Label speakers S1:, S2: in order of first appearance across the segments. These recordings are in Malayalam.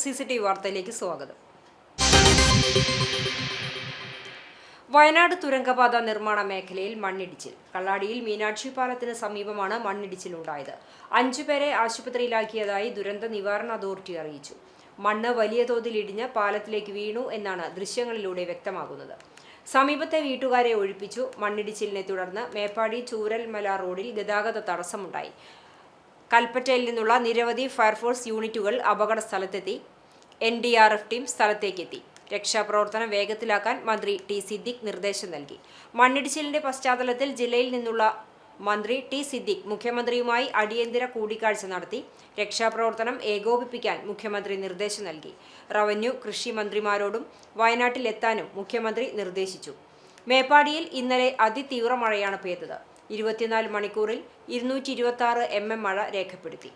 S1: CCTV വാർത്തയിലേക്ക് സ്വാഗതം. വയനാട് തുരങ്കപാത നിർമ്മാണ മേഖലയിൽ മണ്ണിടിച്ചിൽ. കള്ളാടിയിൽ മീനാക്ഷി പാലത്തിന് സമീപമാണ് മണ്ണിടിച്ചിലുണ്ടായത്. 5 പേരെ ആശുപത്രിയിലാക്കിയതായി ദുരന്ത നിവാരണ അതോറിറ്റി അറിയിച്ചു. മണ്ണ് വലിയ തോതിൽ ഇടിഞ്ഞ് പാലത്തിലേക്ക് വീണു എന്നാണ് ദൃശ്യങ്ങളിലൂടെ വ്യക്തമാകുന്നത്. സമീപത്തെ വീട്ടുകാരെ ഒഴിപ്പിച്ചു. മണ്ണിടിച്ചിലിനെ തുടർന്ന് മേപ്പാടി ചൂരൽമല റോഡിൽ ഗതാഗത തടസ്സമുണ്ടായി. കൽപ്പറ്റയിൽ നിന്നുള്ള നിരവധി ഫയർഫോഴ്സ് യൂണിറ്റുകൾ അപകട സ്ഥലത്തെത്തി. NDRF ടീം സ്ഥലത്തേക്കെത്തി. രക്ഷാപ്രവർത്തനം വേഗത്തിലാക്കാൻ മന്ത്രി T. സിദ്ദിഖ് നിർദ്ദേശം നൽകി. മണ്ണിടിച്ചിലിന്റെ പശ്ചാത്തലത്തിൽ ജില്ലയിൽ നിന്നുള്ള മന്ത്രി T. സിദ്ദിഖ് മുഖ്യമന്ത്രിയുമായി അടിയന്തര കൂടിക്കാഴ്ച നടത്തി. രക്ഷാപ്രവർത്തനം ഏകോപിപ്പിക്കാൻ മുഖ്യമന്ത്രി നിർദ്ദേശം നൽകി. റവന്യൂ, കൃഷി മന്ത്രിമാരോടും വയനാട്ടിലെത്താനും മുഖ്യമന്ത്രി നിർദ്ദേശിച്ചു. മേപ്പാടിയിൽ ഇന്നലെ അതിതീവ്ര മഴയാണ് പെയ്തത്. 24 മണിക്കൂറിൽ 226 mm മഴ രേഖപ്പെടുത്തി.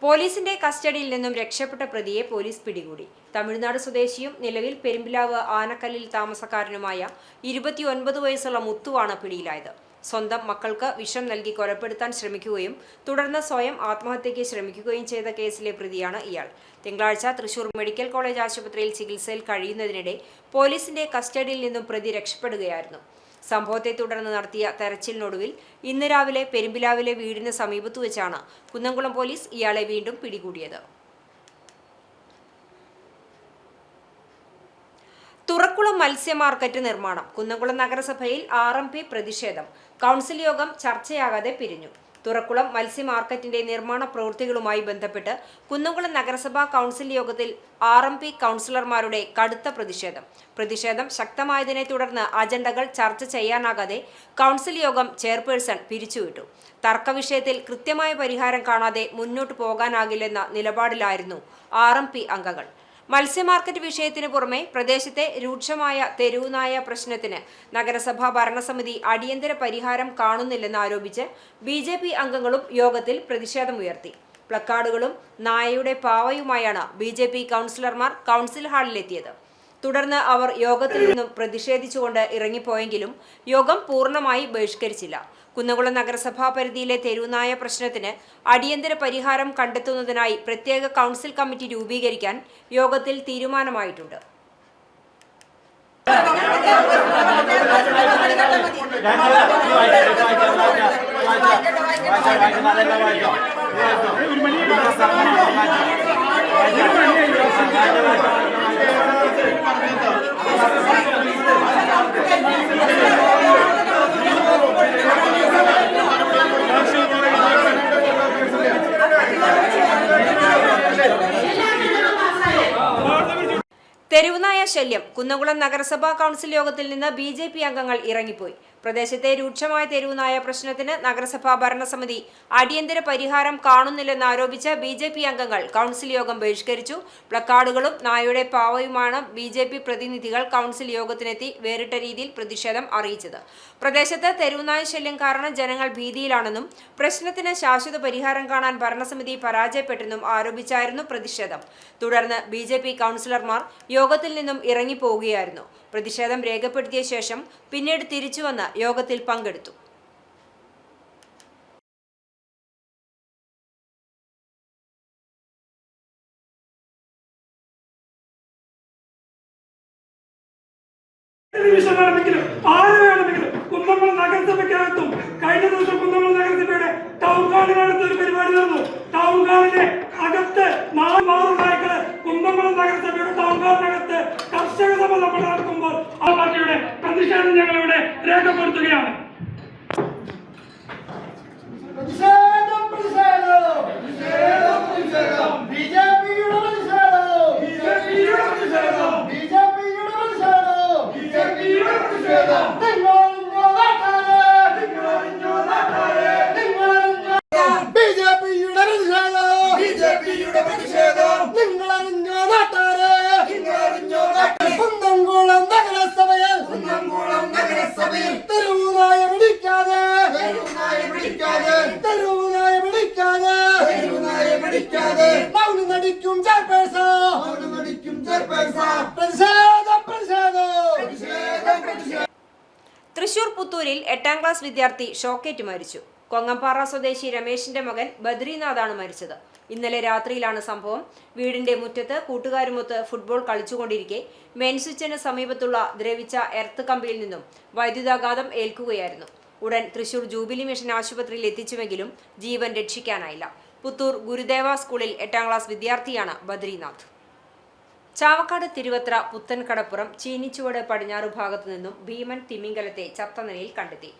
S1: പോലീസിന്റെ കസ്റ്റഡിയിൽ നിന്നും രക്ഷപ്പെട്ട പ്രതിയെ പോലീസ് പിടികൂടി. തമിഴ്നാട് സ്വദേശിയും നിലവിൽ പെരുമ്പിലാവ് ആനക്കല്ലിൽ താമസക്കാരനുമായ 29 വയസ്സുള്ള മുത്തുവാണ് പിടിയിലായത്. സ്വന്തം മക്കൾക്ക് വിഷം നൽകി കൊലപ്പെടുത്താൻ ശ്രമിക്കുകയും തുടർന്ന് സ്വയം ആത്മഹത്യയ്ക്ക് ശ്രമിക്കുകയും ചെയ്ത കേസിലെ പ്രതിയാണ് ഇയാൾ. തിങ്കളാഴ്ച തൃശൂർ മെഡിക്കൽ കോളേജ് ആശുപത്രിയിൽ ചികിത്സയിൽ കഴിയുന്നതിനിടെ പോലീസിന്റെ കസ്റ്റഡിയിൽ നിന്നും പ്രതി രക്ഷപ്പെടുകയായിരുന്നു. സംഭവത്തെ തുടർന്ന് നടത്തിയ തെരച്ചിലിനൊടുവിൽ ഇന്ന് രാവിലെ പെരുമ്പിലാവിലെ വീടിന് സമീപത്തു വെച്ചാണ് കുന്നംകുളം പോലീസ് ഇയാളെ വീണ്ടും പിടികൂടിയത്. തുറക്കുളം മത്സ്യ മാർക്കറ്റ് നിർമ്മാണം. കുന്നംകുളം നഗരസഭയിൽ RMP പ്രതിഷേധം. കൗൺസിൽ യോഗം ചർച്ചയാകാതെ പിരിഞ്ഞു. തുറക്കുളം മത്സ്യ മാർക്കറ്റിന്റെ നിർമ്മാണ പ്രവൃത്തികളുമായി ബന്ധപ്പെട്ട് കുന്നംകുളം നഗരസഭാ കൗൺസിൽ യോഗത്തിൽ RMP കൗൺസിലർമാരുടെ കടുത്ത പ്രതിഷേധം ശക്തമായതിനെ തുടർന്ന് അജണ്ടകൾ ചർച്ച ചെയ്യാനാകാതെ കൗൺസിൽ യോഗം ചെയർപേഴ്സൺ പിരിച്ചുവിട്ടു. തർക്കവിഷയത്തിൽ കൃത്യമായ പരിഹാരം കാണാതെ മുന്നോട്ടു പോകാനാകില്ലെന്ന നിലപാടിലായിരുന്നു RMP അംഗങ്ങൾ. മത്സ്യ മാർക്കറ്റ് വിഷയത്തിന് പുറമെ പ്രദേശത്തെ രൂക്ഷമായ തെരുവുനായ പ്രശ്നത്തിന് നഗരസഭാ ഭരണസമിതി അടിയന്തര പരിഹാരം കാണുന്നില്ലെന്ന് ആരോപിച്ച് BJP അംഗങ്ങളും യോഗത്തിൽ പ്രതിഷേധമുയർത്തി. പ്ലക്കാർഡുകളും നായയുടെ പാവയുമായാണ് BJP കൗൺസിലർമാർ കൗൺസിൽ ഹാളിലെത്തിയത്. തുടർന്ന് അവർ യോഗത്തിൽ നിന്നും പ്രതിഷേധിച്ചുകൊണ്ട് ഇറങ്ങിപ്പോയെങ്കിലും യോഗം പൂർണ്ണമായി ബഹിഷ്കരിച്ചില്ല. കുന്നംകുളം നഗരസഭാ പരിധിയിലെ തെരുവുനായ പ്രശ്നത്തിന് അടിയന്തര പരിഹാരം കണ്ടെത്തുന്നതിനായി പ്രത്യേക കൗൺസിൽ കമ്മിറ്റി രൂപീകരിക്കാൻ യോഗത്തിൽ തീരുമാനമായിട്ടുണ്ട്. തെരുവുനായ ശല്യം. കുന്നംകുളം നഗരസഭാ കൗൺസിൽ യോഗത്തിൽ നിന്ന് BJP അംഗങ്ങൾ ഇറങ്ങിപ്പോയി. പ്രദേശത്തെ രൂക്ഷമായ തെരുവുനായ പ്രശ്നത്തിന് നഗരസഭാ ഭരണസമിതി അടിയന്തര പരിഹാരം കാണുന്നില്ലെന്നാരോപിച്ച് BJP അംഗങ്ങൾ കൗൺസിൽ യോഗം ബഹിഷ്കരിച്ചു. പ്ലക്കാർഡുകളും നായയുടെ പാവയുമാണ് BJP പ്രതിനിധികൾ കൗൺസിൽ യോഗത്തിനെത്തി വേറിട്ട രീതിയിൽ പ്രതിഷേധം അറിയിച്ചത്. പ്രദേശത്ത് തെരുവുനായ ശല്യം കാരണം ജനങ്ങൾ ഭീതിയിലാണെന്നും പ്രശ്നത്തിന് ശാശ്വത പരിഹാരം കാണാൻ ഭരണസമിതി പരാജയപ്പെട്ടെന്നും ആരോപിച്ചായിരുന്നു പ്രതിഷേധം. തുടർന്ന് BJP കൗൺസിലർമാർ യോഗത്തിൽ നിന്നും ഇറങ്ങിപ്പോവുകയായിരുന്നു. പ്രതിഷേധം രേഖപ്പെടുത്തിയ ശേഷം പിന്നീട് തിരിച്ചുവന്ന് യോഗത്തിൽ പങ്കെടുത്തു.
S2: കുന്നംകുളം നഗരസഭയ്ക്കകത്തും കഴിഞ്ഞ ദിവസം കുന്നംകുളം നഗരസഭയുടെ ടൗൺ ഹാളിനകത്ത് ഒരു പരിപാടി നടന്നു. ടൗൺ ഹാളിന്റെ അകത്ത് 4 നായ്ക്കള് കുന്നംകുളം നഗരസഭയുടെ ടൗൺ ഹാളിനകത്ത് കർഷക സഭ നമ്മൾ നടക്കുമ്പോൾ ആ പാർട്ടിയുടെ പ്രതിഷേധം ഞങ്ങളിവിടെ രേഖപ്പെടുത്തുകയാണ്.
S1: തൃശൂർ പുത്തൂരിൽ 8ാം ക്ലാസ് വിദ്യാർത്ഥി ഷോക്കേറ്റ് മരിച്ചു. കൊങ്ങംപാറ സ്വദേശി രമേശിന്റെ മകൻ ബദ്രിനാഥാണ് മരിച്ചത്. ഇന്നലെ രാത്രിയിലാണ് സംഭവം. വീടിന്റെ മുറ്റത്ത് കൂട്ടുകാരുമൊത്ത് ഫുട്ബോൾ കളിച്ചുകൊണ്ടിരിക്കെ മെയിൻ സ്വിച്ചിന് സമീപത്തുള്ള ദ്രവിച്ച എർത്ത് കമ്പിയിൽ നിന്നും വൈദ്യുതാഘാതം ഏൽക്കുകയായിരുന്നു. ഉടൻ തൃശൂർ ജൂബിലി മിഷൻ ആശുപത്രിയിൽ എത്തിച്ചുവെങ്കിലും ജീവൻ രക്ഷിക്കാനായില്ല. പുത്തൂർ ഗുരുദേവ സ്കൂളിൽ 8ാം ക്ലാസ് വിദ്യാർത്ഥിയാണ് ബദ്രിനാഥ്. ചാവക്കാട് തിരുവത്ര പുത്തൻകടപ്പുറം ചീനിച്ചുവട് പടിഞ്ഞാറു ഭാഗത്തു നിന്നും ഭീമൻ തിമിംഗലത്തെ ചത്ത നിലയിൽ കണ്ടെത്തി.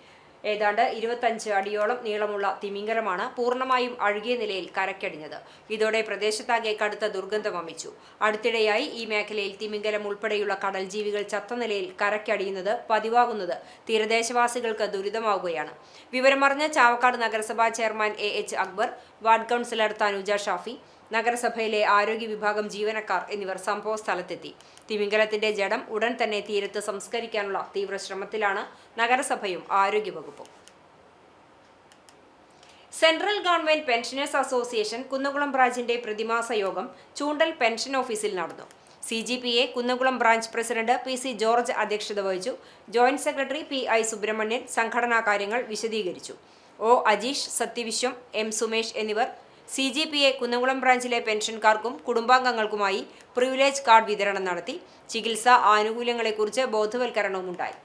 S1: ഏതാണ്ട് 25 അടിയോളം നീളമുള്ള തിമിംഗലമാണ് പൂർണ്ണമായും അഴുകിയ നിലയിൽ കരക്കടിഞ്ഞത്. ഇതോടെ പ്രദേശത്താകെ കടുത്ത ദുർഗന്ധം വമിച്ചു. അടുത്തിടെയായി ഈ മേഖലയിൽ തിമിംഗലം ഉൾപ്പെടെയുള്ള കടൽ ജീവികൾ ചത്ത നിലയിൽ കരക്കടിയുന്നത് പതിവാകുന്നത് തീരദേശവാസികൾക്ക് ദുരിതമാവുകയാണ്. വിവരമറിഞ്ഞ ചാവക്കാട് നഗരസഭാ chairman AH Akbar, ward councillor Tanuja Shafi, നഗരസഭയിലെ ആരോഗ്യ വിഭാഗം ജീവനക്കാർ എന്നിവർ സംഭവ സ്ഥലത്തെത്തി. തിമിംഗലത്തിന്റെ ജഡം ഉടൻ തന്നെ തീരത്ത് സംസ്കരിക്കാനുള്ള തീവ്ര ശ്രമത്തിലാണ് നഗരസഭയും ആരോഗ്യവകുപ്പും. Central government pensioners association Kunnamkulam ബ്രാഞ്ചിന്റെ പ്രതിമാസ യോഗം ചൂണ്ടൽ പെൻഷൻ ഓഫീസിൽ നടന്നു. CGPA Kunnamkulam branch president PC George അധ്യക്ഷത വഹിച്ചു. ജോയിന്റ് സെക്രട്ടറി PI സുബ്രഹ്മണ്യൻ സംഘടനാ കാര്യങ്ങൾ വിശദീകരിച്ചു. O അജീഷ്, സത്യവിശ്വം, M സുമേഷ് എന്നിവർ CGPA കുന്നംകുളം ബ്രാഞ്ചിലെ പെൻഷൻകാർക്കും കുടുംബാംഗങ്ങൾക്കുമായി പ്രിവിലേജ് കാർഡ് വിതരണം നടത്തി. ചികിത്സാ ആനുകൂല്യങ്ങളെക്കുറിച്ച് ബോധവൽക്കരണവും ഉണ്ടായി.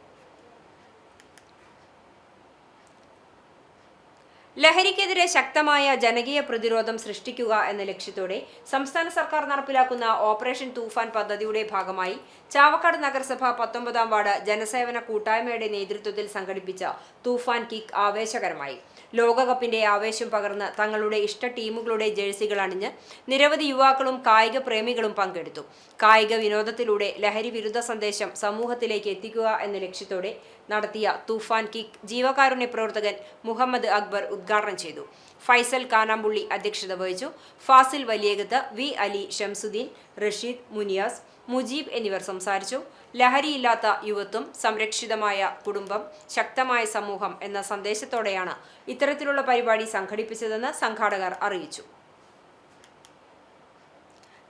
S1: ലഹരിക്കെതിരെ ശക്തമായ ജനകീയ പ്രതിരോധം സൃഷ്ടിക്കുക എന്ന ലക്ഷ്യത്തോടെ സംസ്ഥാന സർക്കാർ നടപ്പിലാക്കുന്ന ഓപ്പറേഷൻ തൂഫാൻ പദ്ധതിയുടെ ഭാഗമായി ചാവക്കാട് നഗരസഭ 19ാം വാർഡ് ജനസേവന കൂട്ടായ്മയുടെ നേതൃത്വത്തിൽ സംഘടിപ്പിച്ച തൂഫാൻ കിക്ക് ആവേശകരമായി. ലോകകപ്പിന്റെ ആവേശം പകർന്ന് തങ്ങളുടെ ഇഷ്ട ടീമുകളുടെ ജേഴ്സികൾ അണിഞ്ഞ് നിരവധി യുവാക്കളും കായിക പ്രേമികളും പങ്കെടുത്തു. കായിക വിനോദത്തിലൂടെ ലഹരി വിരുദ്ധ സന്ദേശം സമൂഹത്തിലേക്ക് എത്തിക്കുക എന്ന ലക്ഷ്യത്തോടെ നടത്തിയ തൂഫാൻ കിക്ക് ജീവകാരുണ്യ പ്രവർത്തകൻ മുഹമ്മദ് അക്ബർ ഉദ്ഘാടനം ചെയ്തു. ഫൈസൽ കാനാമ്പുള്ളി അധ്യക്ഷത വഹിച്ചു. ഫാസിൽ വലിയകത്ത്, V അലി, ഷംസുദ്ദീൻ, റഷീദ്, മുനിയാസ്, മുജീബ് എന്നിവർ സംസാരിച്ചു. ലഹരിയില്ലാത്ത യുവത്വം, സംരക്ഷിതമായ കുടുംബം, ശക്തമായ സമൂഹം എന്ന സന്ദേശത്തോടെയാണ് ഇത്തരത്തിലുള്ള പരിപാടി സംഘടിപ്പിച്ചതെന്ന് സംഘാടകർ അറിയിച്ചു.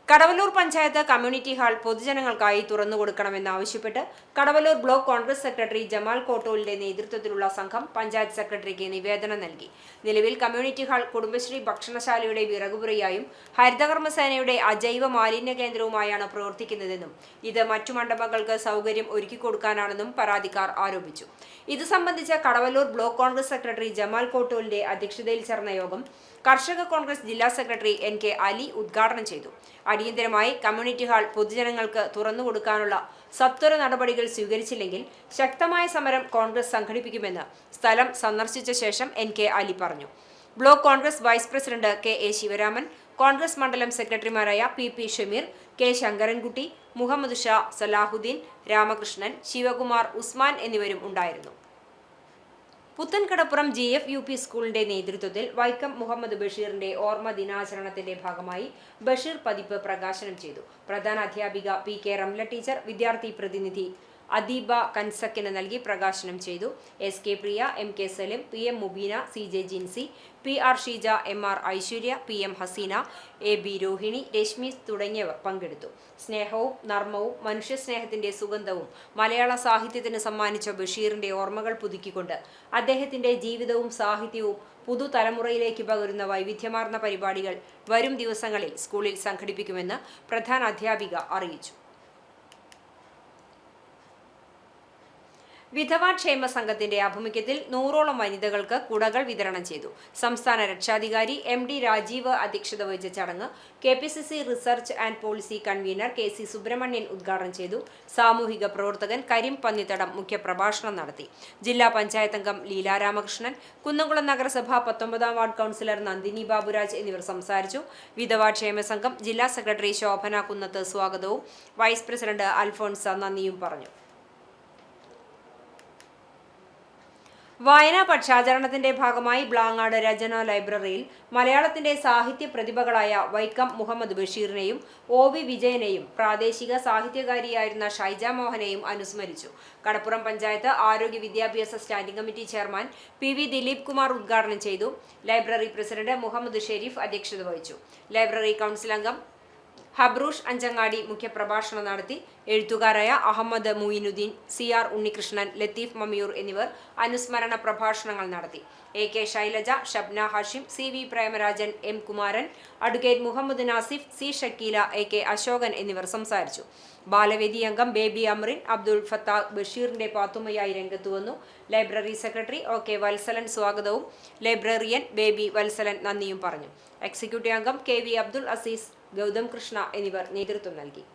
S1: കടവല്ലൂർ പഞ്ചായത്ത് കമ്മ്യൂണിറ്റി ഹാൾ പൊതുജനങ്ങൾക്കായി തുറന്നുകൊടുക്കണമെന്നാവശ്യപ്പെട്ട് കടവല്ലൂർ ബ്ലോക്ക് കോൺഗ്രസ് സെക്രട്ടറി ജമാൽ കോട്ടോലിന്റെ നേതൃത്വത്തിലുള്ള സംഘം പഞ്ചായത്ത് സെക്രട്ടറിക്ക് നിവേദനം നൽകി. നിലവിൽ കമ്മ്യൂണിറ്റി ഹാൾ കുടുംബശ്രീ ഭക്ഷണശാലയുടെ വിറകുപുരയായും ഹരിതകർമ്മസേനയുടെ അജൈവ മാലിന്യ കേന്ദ്രവുമായാണ് പ്രവർത്തിക്കുന്നതെന്നും ഇത് മറ്റു മണ്ഡപങ്ങൾക്ക് സൗകര്യം ഒരുക്കിക്കൊടുക്കാനാണെന്നും പരാതിക്കാർ ആരോപിച്ചു. ഇത് സംബന്ധിച്ച കടവല്ലൂർ ബ്ലോക്ക് കോൺഗ്രസ് സെക്രട്ടറി ജമാൽ കോട്ടോലിന്റെ അധ്യക്ഷതയിൽ ചേർന്ന യോഗം കർഷക കോൺഗ്രസ് ജില്ലാ സെക്രട്ടറി NK അലി ഉദ്ഘാടനം ചെയ്തു. അടിയന്തരമായി കമ്മ്യൂണിറ്റി ഹാൾ പൊതുജനങ്ങൾക്ക് തുറന്നുകൊടുക്കാനുള്ള സത്വര നടപടികൾ സ്വീകരിച്ചില്ലെങ്കിൽ ശക്തമായ സമരം കോൺഗ്രസ് സംഘടിപ്പിക്കുമെന്ന് സ്ഥലം സന്ദർശിച്ച ശേഷം NK അലി പറഞ്ഞു. Block Congress vice president KA Sivaraman, Congress മണ്ഡലം സെക്രട്ടറിമാരായ PP ഷമീർ, K ശങ്കരൻകുട്ടി, മുഹമ്മദ് ഷാ, സലാഹുദ്ദീൻ, രാമകൃഷ്ണൻ, ശിവകുമാർ, ഉസ്മാൻ എന്നിവരും ഉണ്ടായിരുന്നു. പുത്തൻകടപ്പുറം GFUP സ്കൂളിന്റെ നേതൃത്വത്തിൽ വൈക്കം മുഹമ്മദ് ബഷീറിന്റെ ഓർമ്മ ദിനാചരണത്തിന്റെ ഭാഗമായി ബഷീർ പതിപ്പ് പ്രകാശനം ചെയ്തു. പ്രധാന അധ്യാപിക PK റംല ടീച്ചർ വിദ്യാർത്ഥി പ്രതിനിധി അദീബ കൻസക്കിന് നൽകി പ്രകാശനം ചെയ്തു. SK പ്രിയ, MK Salim, PM Mubeena, CJ Jincy, PR Sheeja, MR Aishwarya, PM Hasina, AB Rohini, Rashmi തുടങ്ങിയവർ പങ്കെടുത്തു. സ്നേഹവും നർമ്മവും മനുഷ്യസ്നേഹത്തിന്റെ സുഗന്ധവും മലയാള സാഹിത്യത്തിന് സമ്മാനിച്ച ബഷീറിന്റെ ഓർമ്മകൾ പുതുക്കിക്കൊണ്ട് അദ്ദേഹത്തിന്റെ ജീവിതവും സാഹിത്യവും പുതുതലമുറയിലേക്ക് പകരുന്ന വൈവിധ്യമാർന്ന പരിപാടികൾ വരും ദിവസങ്ങളിൽ സ്കൂളിൽ സംഘടിപ്പിക്കുമെന്ന് പ്രധാന അധ്യാപിക അറിയിച്ചു. വിധവാ ക്ഷേമ സംഘത്തിന്റെ ആഭിമുഖ്യത്തിൽ 100ഓളം വനിതകൾക്ക് കുടകൾ വിതരണം ചെയ്തു. സംസ്ഥാന രക്ഷാധികാരി MD രാജീവ് അധ്യക്ഷത വഹിച്ച ചടങ്ങ് KPCC research and policy convener KC Subramanian ഉദ്ഘാടനം ചെയ്തു. സാമൂഹിക പ്രവർത്തകൻ കരീം പന്നിത്തടം മുഖ്യപ്രഭാഷണം നടത്തി. ജില്ലാ പഞ്ചായത്ത് അംഗം ലീല രാമകൃഷ്ണൻ, കുന്നംകുളം നഗരസഭ 19ാം വാർഡ് കൗൺസിലർ നന്ദിനി ബാബുരാജ് എന്നിവർ സംസാരിച്ചു. വിധവാ ക്ഷേമ സംഘം ജില്ലാ സെക്രട്ടറി ശോഭന കുന്നത്ത് സ്വാഗതവും വൈസ് പ്രസിഡന്റ് അൽഫോൺസ നന്ദിയും പറഞ്ഞു. വായനാ പക്ഷാചരണത്തിന്റെ ഭാഗമായി ബ്ലാങ്ങാട് രചനാ ലൈബ്രറിയിൽ മലയാളത്തിന്റെ സാഹിത്യ പ്രതിഭകളായ വൈക്കം മുഹമ്മദ് ബഷീറിനെയും OV വിജയനെയും പ്രാദേശിക സാഹിത്യകാരിയായിരുന്ന ഷൈജ മോഹനെയും അനുസ്മരിച്ചു. കടപ്പുറം പഞ്ചായത്ത് ആരോഗ്യ വിദ്യാഭ്യാസ standing committee chairman PV Dileep Kumar ഉദ്ഘാടനം ചെയ്തു. ലൈബ്രറി പ്രസിഡന്റ് മുഹമ്മദ് ഷെരീഫ് അധ്യക്ഷത വഹിച്ചു. ലൈബ്രറി കൗൺസിൽ അംഗം ഹബ്രൂഷ് അഞ്ചങ്ങാടി മുഖ്യപ്രഭാഷണം നടത്തി. എഴുത്തുകാരായ അഹമ്മദ് മുയിനുദ്ദീൻ, CR ഉണ്ണികൃഷ്ണൻ, ലത്തീഫ് മമ്മിയൂർ എന്നിവർ അനുസ്മരണ പ്രഭാഷണങ്ങൾ നടത്തി. AK Shailaja, Shabna Hashim, CV Premarajan, M Kumaran, advocate Muhammad Nasif, C Shakeela, AK Ashokan എന്നിവർ സംസാരിച്ചു. ബാലവേദി അംഗം ബേബി അമ്രിൻ അബ്ദുൾ ഫത്താഹ് ബഷീറിന്റെ പാത്തുമ്മയായി രംഗത്തു വന്നു. ലൈബ്രറി സെക്രട്ടറി OK വത്സലൻ സ്വാഗതവും ലൈബ്രറിയൻ ബേബി വത്സലൻ നന്ദിയും പറഞ്ഞു. എക്സിക്യൂട്ടീവ് അംഗം KV അബ്ദുൾ അസീസ്, ഗൗതം കൃഷ്ണ എന്നിവർ നേതൃത്വം നൽകി.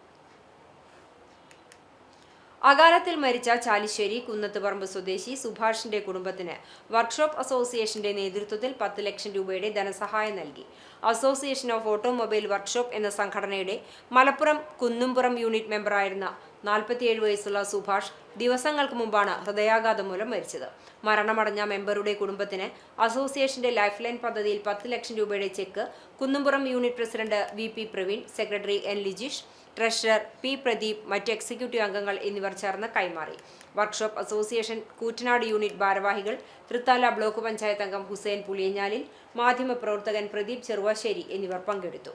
S1: അകാലത്തിൽ മരിച്ച ചാലിശ്ശേരി കുന്നത്തുപറമ്പ് സ്വദേശി സുഭാഷിന്റെ കുടുംബത്തിന് വർക്ക്ഷോപ്പ് അസോസിയേഷന്റെ നേതൃത്വത്തിൽ 10 ലക്ഷം രൂപയുടെ ധനസഹായം നൽകി. അസോസിയേഷൻ ഓഫ് ഓട്ടോമൊബൈൽ വർക്ക്ഷോപ്പ് എന്ന സംഘടനയുടെ മലപ്പുറം കുന്നുംപുറം യൂണിറ്റ് മെമ്പറായിരുന്ന 47 വയസ്സുള്ള സുഭാഷ് ദിവസങ്ങൾക്ക് മുമ്പാണ് ഹൃദയാഘാതം മൂലം മരിച്ചത്. മരണമടഞ്ഞ മെമ്പറുടെ കുടുംബത്തിന് അസോസിയേഷന്റെ ലൈഫ് ലൈൻ പദ്ധതിയിൽ 10 ലക്ഷം രൂപയുടെ check Kunnumpuram unit president VP Praveen, secretary N Lijeesh, treasurer P Pradeep, മറ്റ് എക്സിക്യൂട്ടീവ് അംഗങ്ങൾ എന്നിവർ ചേർന്ന് കൈമാറി. വർക്ക്ഷോപ്പ് അസോസിയേഷൻ കൂറ്റനാട് യൂണിറ്റ് ഭാരവാഹികൾ, തൃത്താല ബ്ലോക്ക് പഞ്ചായത്ത് അംഗം ഹുസൈൻ പുളിയഞ്ഞാലിൽ, മാധ്യമപ്രവർത്തകൻ പ്രദീപ് ചെറുവാശ്ശേരി എന്നിവർ പങ്കെടുത്തു.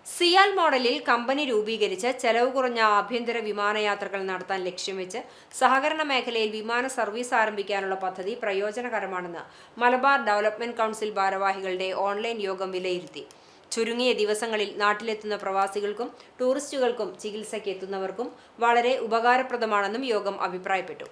S1: സിയാൽ മോഡലിൽ കമ്പനി രൂപീകരിച്ച് ചെലവ് കുറഞ്ഞ ആഭ്യന്തര വിമാനയാത്രകൾ നടത്താൻ ലക്ഷ്യം വെച്ച് സഹകരണ മേഖലയിൽ വിമാന സർവീസ് ആരംഭിക്കാനുള്ള പദ്ധതി പ്രയോജനകരമാണെന്ന് മലബാർ ഡെവലപ്മെന്റ് കൗൺസിൽ ഭാരവാഹികളുടെ ഓൺലൈൻ യോഗം വിലയിരുത്തി. ചുരുങ്ങിയ ദിവസങ്ങളിൽ നാട്ടിലെത്തുന്ന പ്രവാസികൾക്കും ടൂറിസ്റ്റുകൾക്കും ചികിത്സയ്ക്ക് എത്തുന്നവർക്കും വളരെ ഉപകാരപ്രദമാണെന്നും യോഗം അഭിപ്രായപ്പെട്ടു.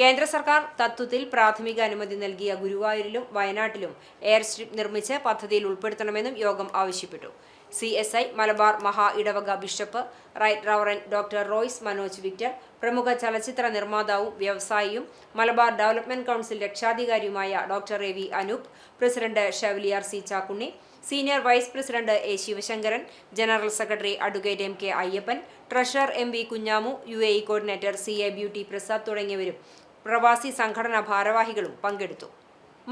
S1: കേന്ദ്ര സർക്കാർ തത്വത്തിൽ പ്രാഥമിക അനുമതി നൽകിയ ഗുരുവായൂരിലും വയനാട്ടിലും എയർ സ്ട്രിപ്പ് നിർമ്മിച്ച് പദ്ധതിയിൽ ഉൾപ്പെടുത്തണമെന്നും യോഗം ആവശ്യപ്പെട്ടു. CSI മലബാർ മഹാ ഇടവക bishop right reverend doctor Royce Manoj Victor, പ്രമുഖ ചലച്ചിത്ര നിർമ്മാതാവും വ്യവസായിയും മലബാർ ഡെവലപ്മെന്റ് കൗൺസിൽ രക്ഷാധികാരിയുമായ doctor AV Anoop, president chevalier C Chakkunni, senior vice president A Sivasankaran, general secretary advocate MK Ayyappan, treasurer MV Kunhamu, UAE coordinator CA beauty Prasad തുടങ്ങിയവരും പ്രവാസി സംഘടനാ ഭാരവാഹികളും പങ്കെടുത്തു.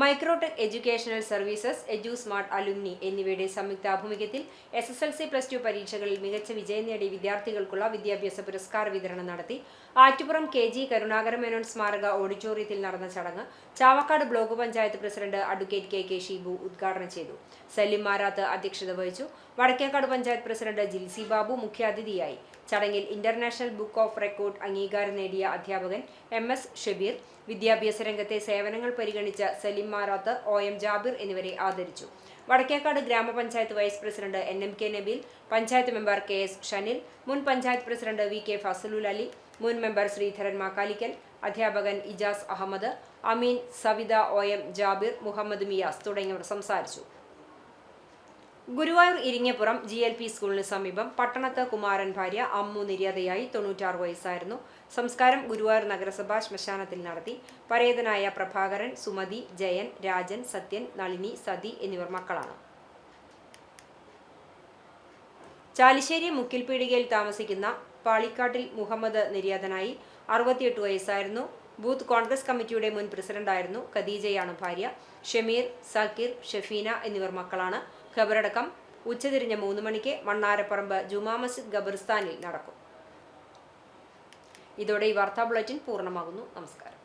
S1: Microtech educational services, Edusmart alumni എന്നിവയുടെ സംയുക്താഭിമുഖ്യത്തിൽ SSLC+2 പരീക്ഷകളിൽ മികച്ച വിജയം നേടിയ വിദ്യാർത്ഥികൾക്കുള്ള വിദ്യാഭ്യാസ പുരസ്കാര വിതരണം നടത്തി. ആറ്റുപുറം KG കരുണാകരമേനോൻ സ്മാരക ഓഡിറ്റോറിയത്തിൽ നടന്ന ചടങ്ങ് Chavakkad block panchayat president advocate KK Shibu ഉദ്ഘാടനം ചെയ്തു. സലിം മാരാത്ത് അധ്യക്ഷത വഹിച്ചു. വടക്കേക്കാട് പഞ്ചായത്ത് പ്രസിഡന്റ് ജിൽസി ബാബു മുഖ്യാതിഥിയായി. ചടങ്ങിൽ ഇന്റർനാഷണൽ ബുക്ക് ഓഫ് റെക്കോർഡ് അംഗീകാരം നേടിയ അധ്യാപകൻ MS ഷബീർ, വിദ്യാഭ്യാസ രംഗത്തെ സേവനങ്ങൾ പരിഗണിച്ച സലിം മാരാത്ത്, OM ജാബിർ എന്നിവരെ ആദരിച്ചു. വടക്കേക്കാട് ഗ്രാമപഞ്ചായത്ത് vice president NMK Nabeel, panchayat member KS Shanil, മുൻ പഞ്ചായത്ത് പ്രസിഡന്റ് VK ഫസലുൽ അലി, മുൻ മെമ്പർ ശ്രീധരൻ മാക്കാലിക്കൽ, അധ്യാപകൻ ഇജാസ് അഹമ്മദ്, അമീൻ, സവിത, OM ജാബിർ, മുഹമ്മദ് മിയാസ് തുടങ്ങിയവർ സംസാരിച്ചു. ഗുരുവായൂർ ഇരിങ്ങപ്പുറം GLP സ്കൂളിന് സമീപം പട്ടണത്ത് കുമാരൻ ഭാര്യ അമ്മു നിര്യാതയായി. 96 വയസ്സായിരുന്നു. സംസ്കാരം ഗുരുവായൂർ നഗരസഭാ ശ്മശാനത്തിൽ നടത്തി. പരേതനായ പ്രഭാകരൻ, സുമതി, ജയൻ, രാജൻ, സത്യൻ, നളിനി, സതി എന്നിവർ മക്കളാണ്. ചാലിശ്ശേരി മുക്കിൽപീടികയിൽ താമസിക്കുന്ന പാളിക്കാട്ടിൽ മുഹമ്മദ് നിര്യാതനായി. 68 വയസ്സായിരുന്നു. ബൂത്ത് കോൺഗ്രസ് കമ്മിറ്റിയുടെ മുൻ പ്രസിഡന്റായിരുന്നു. ഖദീജയാണ് ഭാര്യ. ഷമീർ, സക്കീർ, ഷെഫീന എന്നിവർ മക്കളാണ്. ഖബറടക്കം ഉച്ചതിരിഞ്ഞ് 3 മണിക്ക് മണ്ണാരപ്പറമ്പ് ജുമാ മസ്ജിദ് ഖബർസ്ഥാനിൽ നടക്കും. ഇതോടെ ഈ വാർത്താ ബുള്ളറ്റിൻ പൂർണ്ണമാകുന്നു. നമസ്കാരം.